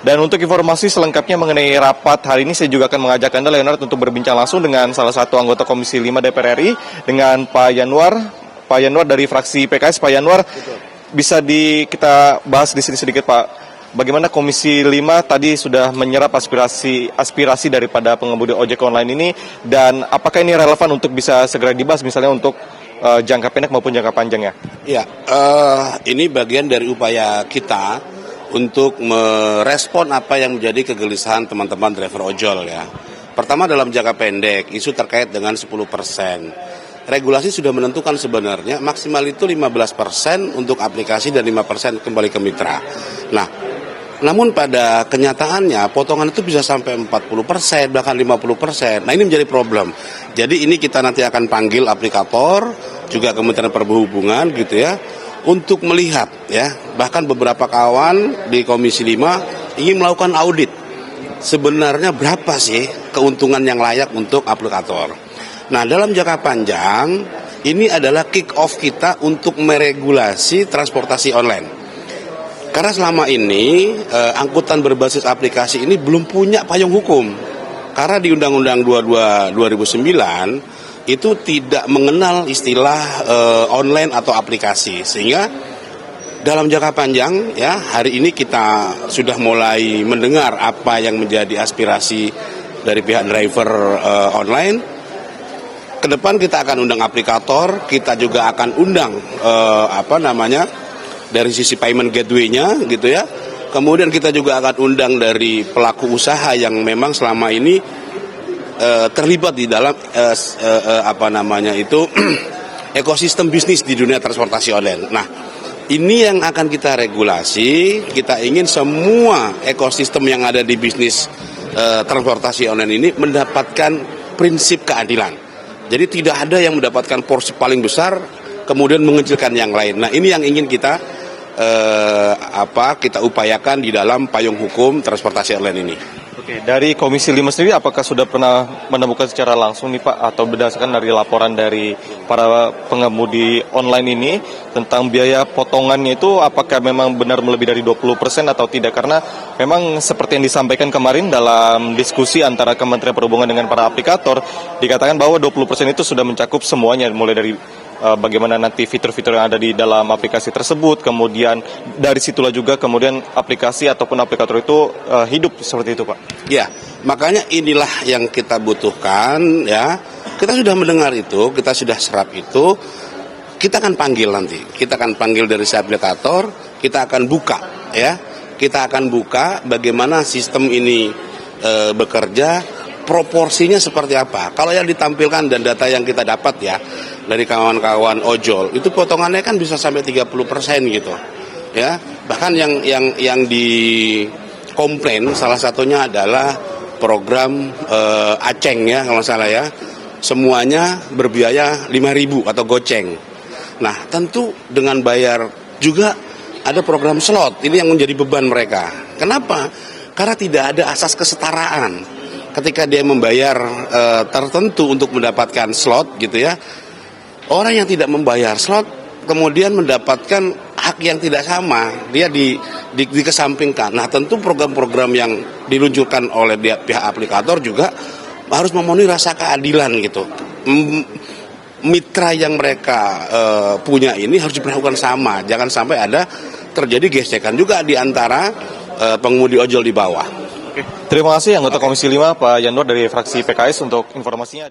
Dan untuk informasi selengkapnya mengenai rapat hari ini, saya juga akan mengajak Anda, Leonard, untuk berbincang langsung dengan salah satu anggota Komisi 5 DPR RI, dengan Pak Yanwar. Pak Yanwar dari fraksi PKS. Pak Yanwar, bisa kita bahas di sini sedikit, Pak. Bagaimana Komisi 5 tadi sudah menyerap aspirasi daripada pengemudi ojek online ini, dan apakah ini relevan untuk bisa segera dibahas, misalnya untuk jangka pendek maupun jangka panjang ya? Ya, ini bagian dari upaya kita untuk merespon apa yang menjadi kegelisahan teman-teman driver ojol ya. Pertama, dalam jangka pendek, isu terkait dengan 10%. Regulasi sudah menentukan sebenarnya maksimal itu 15% untuk aplikasi dan 5% kembali ke mitra. Nah, namun pada kenyataannya potongan itu bisa sampai 40%, bahkan 50%. Nah, ini menjadi problem. Jadi ini kita nanti akan panggil aplikator, juga Kementerian Perhubungan gitu ya, untuk melihat ya, bahkan beberapa kawan di Komisi 5 ingin melakukan audit. Sebenarnya berapa sih keuntungan yang layak untuk aplikator? Nah, dalam jangka panjang ini adalah kick off kita untuk meregulasi transportasi online. Karena selama ini angkutan berbasis aplikasi ini belum punya payung hukum. Karena di Undang-Undang 22 2009 itu tidak mengenal istilah online atau aplikasi, sehingga dalam jangka panjang ya, hari ini kita sudah mulai mendengar apa yang menjadi aspirasi dari pihak driver online. Kedepan kita akan undang aplikator, kita juga akan undang dari sisi payment gateway-nya gitu ya. Kemudian kita juga akan undang dari pelaku usaha yang memang selama ini terlibat di dalam ekosistem bisnis di dunia transportasi online. Nah, ini yang akan kita regulasi. Kita ingin semua ekosistem yang ada di bisnis transportasi online ini mendapatkan prinsip keadilan. Jadi tidak ada yang mendapatkan porsi paling besar kemudian mengecilkan yang lain. Nah, ini yang ingin kita upayakan di dalam payung hukum transportasi online ini. Oke, dari Komisi 5 sendiri apakah sudah pernah menemukan secara langsung nih Pak, atau berdasarkan dari laporan dari para pengemudi online ini tentang biaya potongannya itu, apakah memang benar melebihi dari 20% atau tidak? Karena memang seperti yang disampaikan kemarin dalam diskusi antara Kementerian Perhubungan dengan para aplikator, dikatakan bahwa 20% itu sudah mencakup semuanya, mulai dari bagaimana nanti fitur-fitur yang ada di dalam aplikasi tersebut, kemudian dari situlah juga kemudian aplikasi ataupun aplikator itu hidup seperti itu, Pak. Ya, makanya inilah yang kita butuhkan ya. Kita sudah mendengar itu, kita sudah serap itu, kita akan panggil nanti. Kita akan panggil dari si aplikator, kita akan buka ya. Kita akan buka bagaimana sistem ini bekerja, proporsinya seperti apa. Kalau yang ditampilkan dan data yang kita dapat ya dari kawan-kawan ojol, itu potongannya kan bisa sampai 30% gitu. Ya, bahkan yang di komplain salah satunya adalah program Aceng ya kalau salah ya. Semuanya berbiaya 5.000 atau goceng. Nah, tentu dengan bayar juga ada program slot. Ini yang menjadi beban mereka. Kenapa? Karena tidak ada asas kesetaraan. Ketika dia membayar tertentu untuk mendapatkan slot gitu ya, orang yang tidak membayar slot kemudian mendapatkan hak yang tidak sama, dia dikesampingkan. Nah, tentu program-program yang diluncurkan oleh pihak aplikator juga harus memenuhi rasa keadilan gitu. Mitra yang mereka punya ini harus diperlakukan sama, jangan sampai ada terjadi gesekan juga di antara pengemudi ojol di bawah. Terima kasih anggota Komisi 5 Pak Yanwar dari fraksi PKS untuk informasinya.